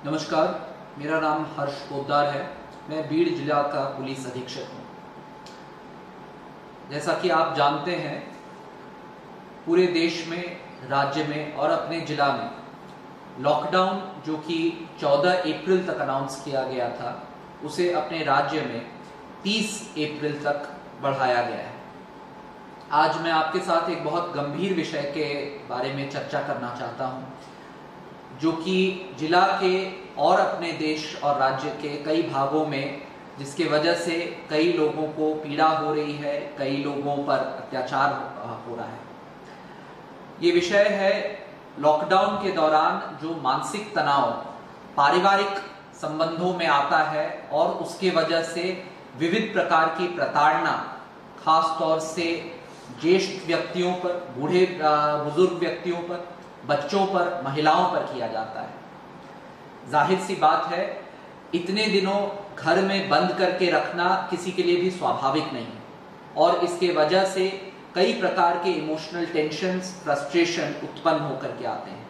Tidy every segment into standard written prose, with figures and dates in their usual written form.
नमस्कार, मेरा नाम हर्ष पोद्दार है। मैं बीड़ जिला का पुलिस अधीक्षक हूँ। जैसा कि आप जानते हैं, पूरे देश में, राज्य में और अपने जिला में लॉकडाउन जो कि 14 अप्रैल तक अनाउंस किया गया था, उसे अपने राज्य में 30 अप्रैल तक बढ़ाया गया है। आज मैं आपके साथ एक बहुत गंभीर विषय के बारे में चर्चा करना चाहता हूँ, जो कि जिला के और अपने देश और राज्य के कई भागों में, जिसके वजह से कई लोगों को पीड़ा हो रही है, कई लोगों पर अत्याचार हो रहा है। ये विषय है लॉकडाउन के दौरान जो मानसिक तनाव पारिवारिक संबंधों में आता है और उसके वजह से विविध प्रकार की प्रताड़ना, खास तौर से ज्येष्ठ व्यक्तियों पर, बूढ़े बुजुर्ग व्यक्तियों पर, बच्चों पर, महिलाओं पर किया जाता है। जाहिर सी बात है, इतने दिनों घर में बंद करके रखना किसी के लिए भी स्वाभाविक नहीं है और इसके वजह से कई प्रकार के इमोशनल टेंशन्स, फ्रस्ट्रेशन उत्पन्न होकर के आते हैं।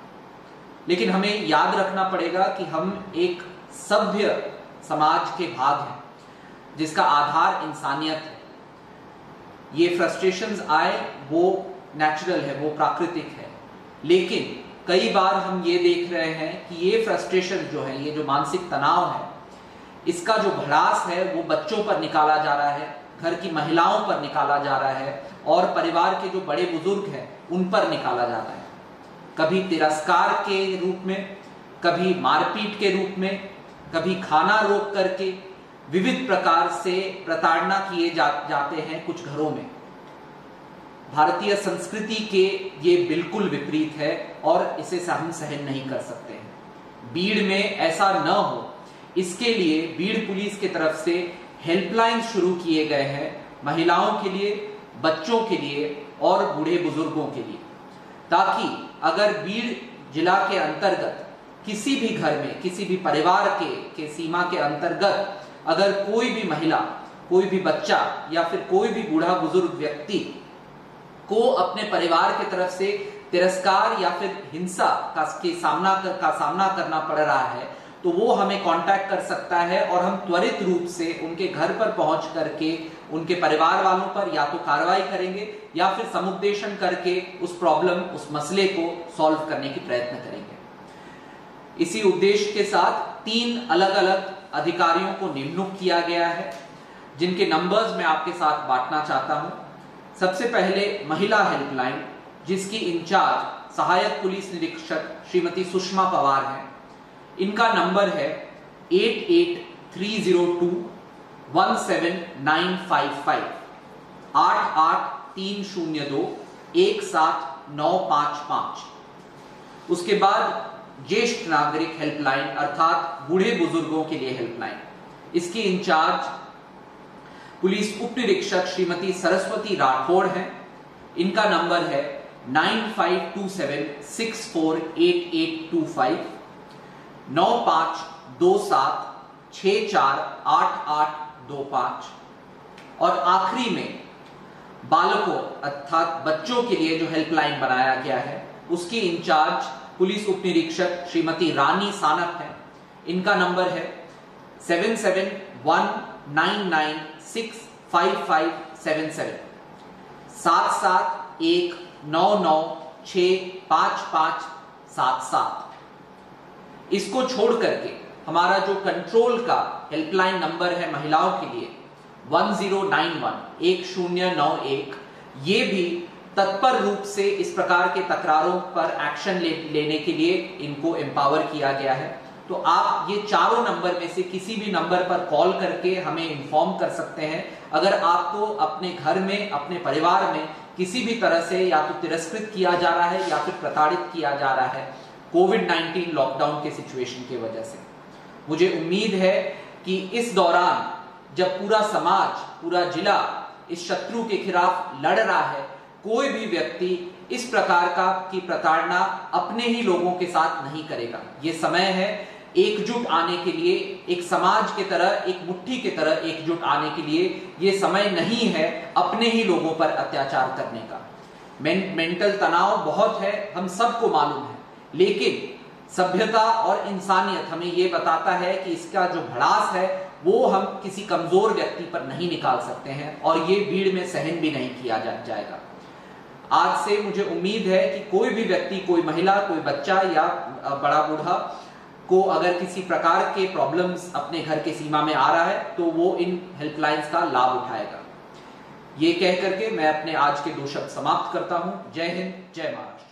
लेकिन हमें याद रखना पड़ेगा कि हम एक सभ्य समाज के भाग हैं, जिसका आधार इंसानियत है। ये फ्रस्ट्रेशंस आए, वो नेचुरल है, वो प्राकृतिक है। लेकिन कई बार हम ये देख रहे हैं कि ये फ्रस्ट्रेशन जो है, ये जो मानसिक तनाव है, इसका जो भड़ास है वो बच्चों पर निकाला जा रहा है, घर की महिलाओं पर निकाला जा रहा है और परिवार के जो बड़े बुजुर्ग हैं उन पर निकाला जा रहा है। कभी तिरस्कार के रूप में, कभी मारपीट के रूप में, कभी खाना रोक करके विविध प्रकार से प्रताड़ना किए जाते हैं कुछ घरों में। भारतीय संस्कृति के ये बिल्कुल विपरीत है और इसे हम सहन नहीं कर सकते हैं। बीड़ में ऐसा न हो, इसके लिए बीड़ पुलिस की तरफ से हेल्पलाइन शुरू किए गए हैं, महिलाओं के लिए, बच्चों के लिए और बूढ़े बुजुर्गों के लिए, ताकि अगर बीड़ जिला के अंतर्गत किसी भी घर में, किसी भी परिवार के सीमा के अंतर्गत अगर कोई भी महिला, कोई भी बच्चा या फिर कोई भी बूढ़ा बुजुर्ग व्यक्ति को अपने परिवार की तरफ से तिरस्कार या फिर हिंसा का सामना करना पड़ रहा है, तो वो हमें कांटेक्ट कर सकता है और हम त्वरित रूप से उनके घर पर पहुंच करके उनके परिवार वालों पर या तो कार्रवाई करेंगे या फिर समुपदेशन करके उस प्रॉब्लम, उस मसले को सॉल्व करने की प्रयत्न करेंगे। इसी उद्देश्य के साथ 3 अलग अलग अधिकारियों को नियुक्त किया गया है, जिनके नंबर्स मैं आपके साथ बांटना चाहता हूं। सबसे पहले महिला हेल्पलाइन, जिसकी इंचार्ज सहायक पुलिस निरीक्षक श्रीमती सुषमा पवार है। इनका नंबर है 8830217955 8830217955। उसके बाद ज्येष्ठ नागरिक हेल्पलाइन, अर्थात बूढ़े बुजुर्गों के लिए हेल्पलाइन, इसकी इंचार्ज पुलिस उप निरीक्षक श्रीमती सरस्वती राठौड़ है। इनका नंबर है 9527648825 9527648825। और आखिरी में बालकों अर्थात बच्चों के लिए जो हेल्पलाइन बनाया गया है, उसकी इंचार्ज पुलिस उप निरीक्षक श्रीमती रानी सानप है। इनका नंबर है 7719965577 7719965577। इसको छोड़ करके हमारा जो कंट्रोल का हेल्पलाइन नंबर है महिलाओं के लिए 1091, ये भी तत्पर रूप से इस प्रकार के तकरारों पर एक्शन लेने के लिए इनको एम्पावर किया गया है। तो आप ये चारों नंबर में से किसी भी नंबर पर कॉल करके हमें इन्फॉर्म कर सकते हैं अगर आपको अपने घर में, अपने परिवार में किसी भी तरह से या तो तिरस्कृत किया जा रहा है या फिर प्रताड़ित किया जा रहा है कोविड-19 लॉकडाउन के सिचुएशन की वजह से। मुझे उम्मीद है कि इस दौरान जब पूरा समाज, पूरा जिला इस शत्रु के खिलाफ लड़ रहा है, कोई भी व्यक्ति इस प्रकार की प्रताड़ना अपने ही लोगों के साथ नहीं करेगा। ये समय है एकजुट आने के लिए, एक समाज की तरह, एक मुट्ठी की तरह एकजुट आने के लिए। ये समय नहीं है अपने ही लोगों पर अत्याचार करने का। मेंटल तनाव बहुत है, हम सबको मालूम है, लेकिन सभ्यता और इंसानियत हमें ये बताता है कि इसका जो भड़ास है वो हम किसी कमजोर व्यक्ति पर नहीं निकाल सकते हैं और ये भीड़ में सहन भी नहीं किया जाएगा। आज से मुझे उम्मीद है कि कोई भी व्यक्ति, कोई महिला, कोई बच्चा या बड़ा बूढ़ा को अगर किसी प्रकार के प्रॉब्लम्स अपने घर के सीमा में आ रहा है तो वो इन हेल्पलाइंस का लाभ उठाएगा। ये कह करके मैं अपने आज के 2 शब्द समाप्त करता हूं। जय हिंद, जय महाराष्ट्र।